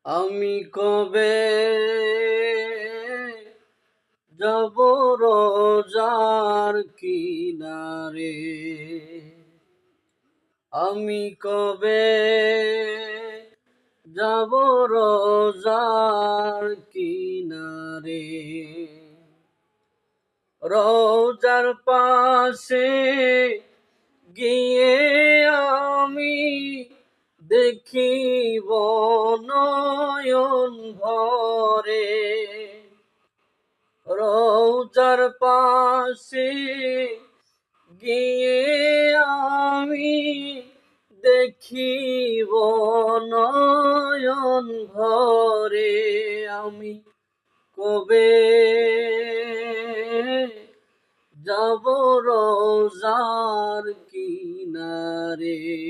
আমি কবে যাব রোজার কিনারে? আমি কবে যাব রোজার কিনারে? রোজার পাশে গিয়ে আমি দেখিব নয়ন ভরে। রোজার পাশে গিয়ে আমি দেখিব নয়ন ভরে। আমি কবে যাব রোজার কিনারে?